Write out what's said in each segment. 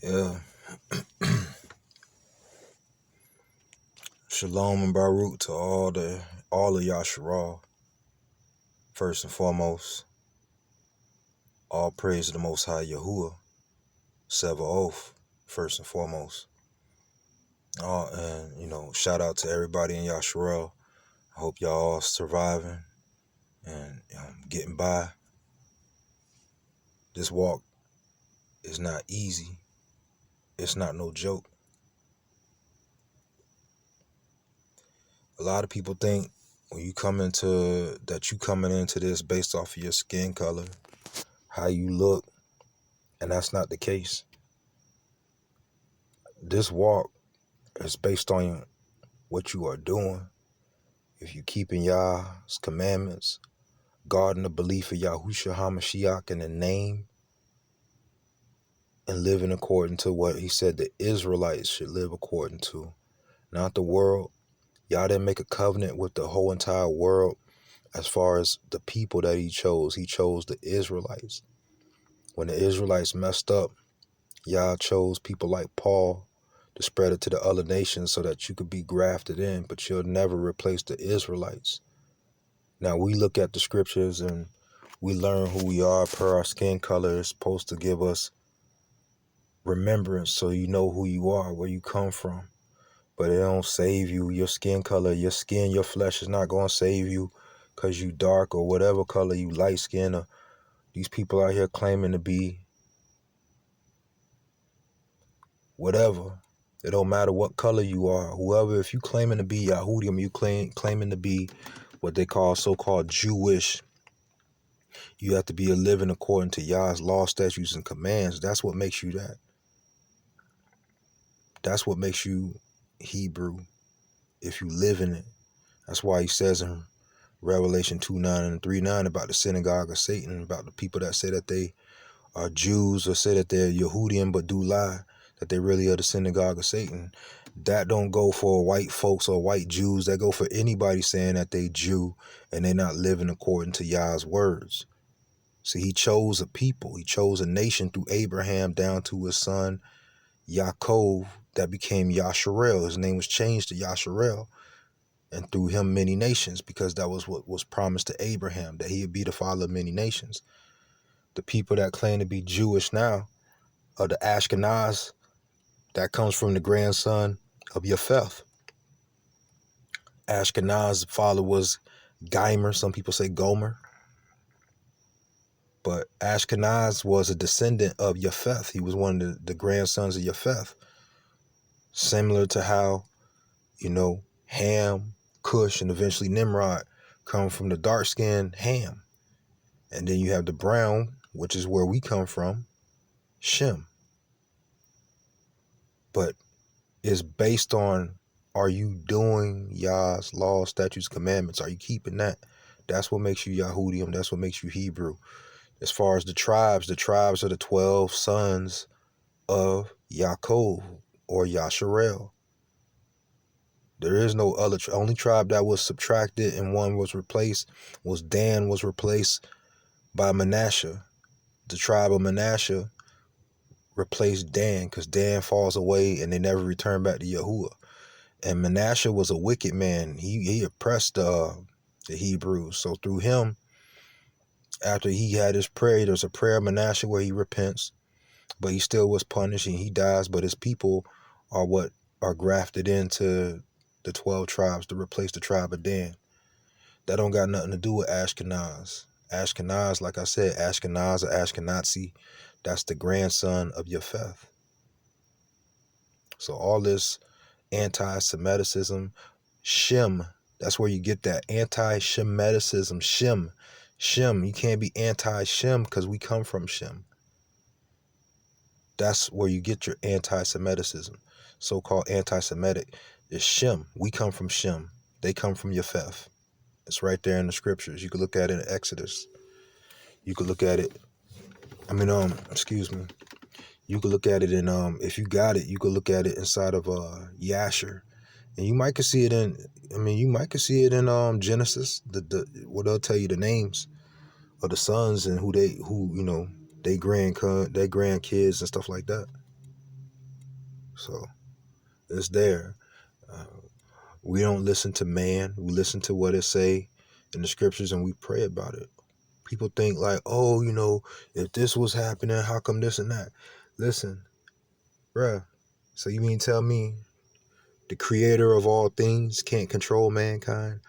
Yeah. Shalom and Baruk to all of Yasharal. First and foremost, all praise to the Most High Yahuwah. Sever oath, first and foremost. And shout out to everybody in Yasharal. I hope y'all all surviving and getting by. This walk is not easy. It's not no joke. A lot of people think when you coming into this based off of your skin color, how you look, and that's not the case. This walk is based on what you are doing. If you keeping Yah's commandments, guarding the belief of Yahushua HaMashiach in the name, and living according to what he said the Israelites should live according to, not the world. Yah didn't make a covenant with the whole entire world as far as the people that he chose. He chose the Israelites. When the Israelites messed up, Yah chose people like Paul to spread it to the other nations so that you could be grafted in, but you'll never replace the Israelites. Now, we look at the scriptures and we learn who we are per our skin color. It's supposed to give us remembrance so you know who you are, where you come from. But it don't save you. Your skin color, your skin, your flesh is not going to save you because you dark or whatever color, you light skin. Or these people out here claiming to be whatever. It don't matter what color you are. Whoever, if you claiming to be Yahudim, you claiming to be what they call so-called Jewish, you have to be living according to Yah's law, statutes, and commands. That's what makes you that. That's what makes you Hebrew, if you live in it. That's why he says in Revelation 2:9 and 3:9 about the synagogue of Satan, about the people that say that they are Jews or say that they're Yehudim but do lie, that they really are the synagogue of Satan. That don't go for white folks or white Jews. That go for anybody saying that they Jew and they're not living according to Yah's words. See, he chose a people. He chose a nation through Abraham down to his son Yaakov that became Yasharel. His name was changed to Yasharel. And through him, many nations, because that was what was promised to Abraham, that he would be the father of many nations. The people that claim to be Jewish now are the Ashkenaz. That comes from the grandson of Japheth. Ashkenaz's father was Geimer. Some people say Gomer. But Ashkenaz was a descendant of Japheth. He was one of the grandsons of Japheth. Similar to how, Ham, Cush, and eventually Nimrod come from the dark-skinned Ham. And then you have the brown, which is where we come from, Shem. But it's based on, are you doing Yah's laws, statutes, commandments? Are you keeping that? That's what makes you Yahudim. That's what makes you Hebrew. As far as the tribes are the 12 sons of Yaakov or Yasharel. There is no other. Only tribe that was subtracted and one was replaced was Dan, was replaced by Manasseh. The tribe of Manasseh replaced Dan because Dan falls away and they never return back to Yahuwah. And Manasseh was a wicked man. He oppressed the Hebrews. So through him, after he had his prayer, there's a prayer of Manasseh where he repents, but he still was punished and he dies. But his people are what are grafted into the 12 tribes to replace the tribe of Dan. That don't got nothing to do with Ashkenaz. Ashkenaz, like I said, Ashkenaz or Ashkenazi, that's the grandson of Japheth. So all this anti-Semiticism, Shem, that's where you get that anti-Shemiticism, Shem, you can't be anti-Shem because we come from Shem. That's where you get your anti-Semiticism. So-called anti-Semitic is Shem. We come from Shem. They come from Japheth. It's right there in the scriptures. You could look at it in Exodus. You could look at it. You could look at it in, if you got it, you could look at it inside of Yasher. And you might could see it in, Genesis, what they'll tell you the names of the sons and they grandkids and stuff like that. So it's there. We don't listen to man. We listen to what it say in the scriptures and we pray about it. People think like, oh, if this was happening, how come this and that? Listen, bruh. So you mean tell me the creator of all things can't control mankind?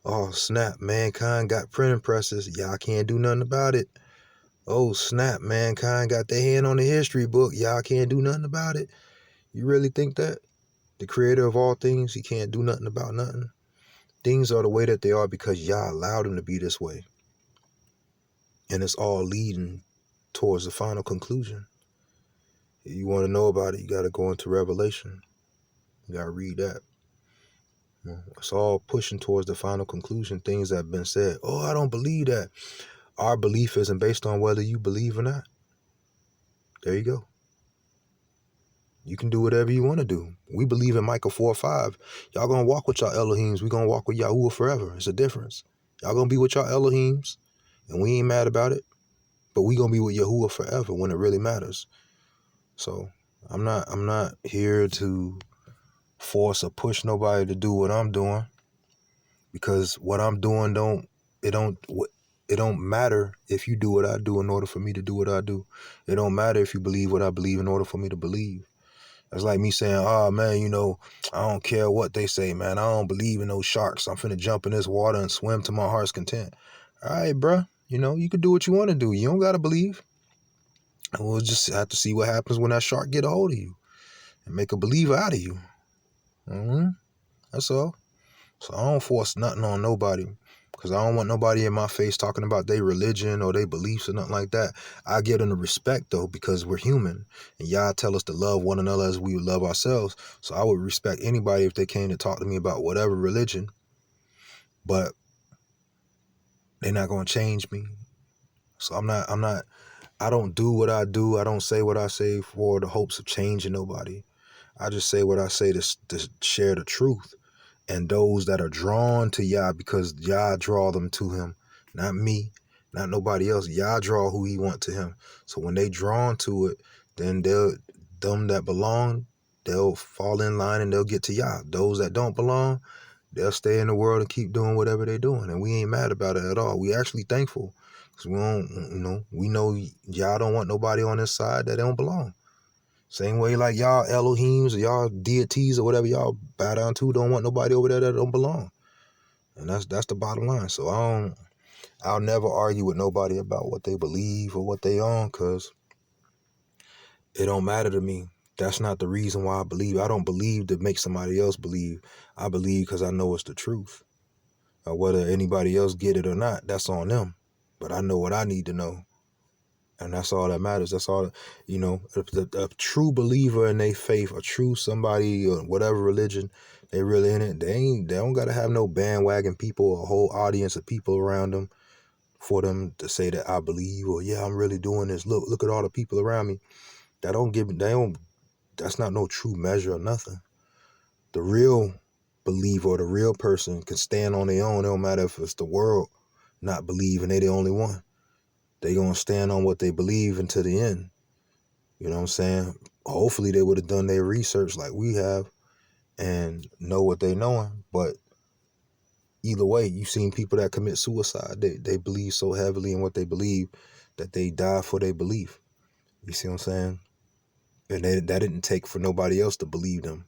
Oh, snap. Mankind got printing presses. Y'all can't do nothing about it. Oh, snap. Mankind got their hand on the history book. Y'all can't do nothing about it. You really think that? The creator of all things, he can't do nothing about nothing? Things are the way that they are because y'all allowed them to be this way. And it's all leading towards the final conclusion. If you want to know about it, you got to go into Revelation. You got to read that. It's all pushing towards the final conclusion. Things that have been said. Oh, I don't believe that. Our belief isn't based on whether you believe or not. There you go. You can do whatever you want to do. We believe in Micah 4:5. Y'all going to walk with y'all Elohims. We going to walk with Yahuwah forever. It's a difference. Y'all going to be with y'all Elohims, and we ain't mad about it. But we going to be with Yahuwah forever when it really matters. So I'm not here to force or push nobody to do what I'm doing, because what I'm doing it don't matter if you do what I do in order for me to do what I do. It don't matter if you believe what I believe in order for me to believe. That's like me saying, oh man, I don't care what they say, man. I don't believe in those sharks. I'm finna jump in this water and swim to my heart's content. All right, bruh. You can do what you want to do. You don't gotta believe. And we'll just have to see what happens when that shark get a hold of you and make a believer out of you. That's all. So I don't force nothing on nobody, because I don't want nobody in my face talking about their religion or their beliefs or nothing like that. I give them the respect, though, because we're human. And y'all tell us to love one another as we would love ourselves. So I would respect anybody if they came to talk to me about whatever religion. But they're not going to change me. So I don't do what I do. I don't say what I say for the hopes of changing nobody. I just say what I say to share the truth. And those that are drawn to Yah, because Yah draw them to him, not me, not nobody else. Yah draw who he want to him. So when they drawn to it, then them that belong, they'll fall in line and they'll get to Yah. Those that don't belong, they'll stay in the world and keep doing whatever they're doing. And we ain't mad about it at all. We actually thankful, because we know Yah don't want nobody on this side that don't belong. Same way like y'all Elohims or y'all deities or whatever y'all bow down to don't want nobody over there that don't belong. And that's the bottom line. So I'll never argue with nobody about what they believe or what they own, because it don't matter to me. That's not the reason why I believe. I don't believe to make somebody else believe. I believe because I know it's the truth. Whether anybody else get it or not, that's on them. But I know what I need to know. And that's all that matters. That's all, a true believer in their faith, a true somebody or whatever religion they really in it, they don't got to have no bandwagon people, a whole audience of people around them for them to say that I believe, or yeah, I'm really doing this. Look at all the people around me. That's not no true measure or nothing. The real believer or the real person can stand on their own. It don't matter if it's the world not believing, they the only one. They gonna stand on what they believe until the end. You know what I'm saying? Hopefully they would have done their research like we have and know what they knowing. But either way, you've seen people that commit suicide. They believe so heavily in what they believe that they die for their belief. You see what I'm saying? And that didn't take for nobody else to believe them.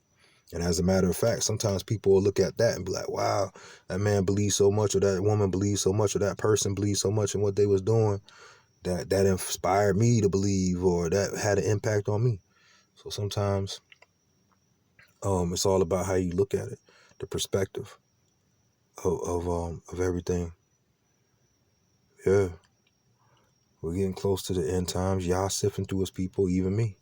And as a matter of fact, sometimes people will look at that and be like, wow, that man believes so much, or that woman believes so much, or that person believes so much in what they was doing that inspired me to believe, or that had an impact on me. So sometimes it's all about how you look at it, the perspective of everything. Yeah, we're getting close to the end times. Y'all sifting through his people, even me.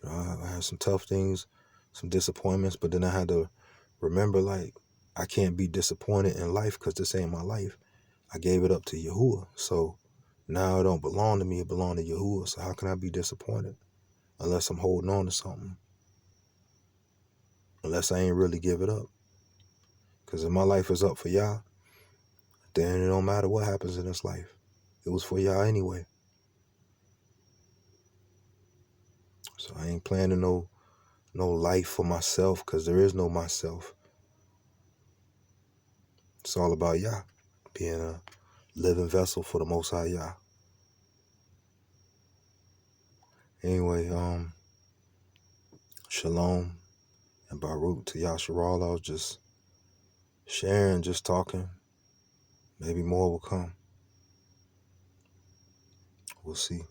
I had some tough things, some disappointments, but then I had to remember, like, I can't be disappointed in life because this ain't my life. I gave it up to Yahuwah, so now it don't belong to me. It belong to Yahuwah. So how can I be disappointed unless I'm holding on to something? Unless I ain't really give it up. Because if my life is up for y'all, then it don't matter what happens in this life. It was for y'all anyway. So I ain't planning no no life for myself, because there is no myself. It's all about Yah, being a living vessel for the Most High Yah. Anyway, Shalom and Baruk to Yasharal. I was just sharing, just talking. Maybe more will come. We'll see.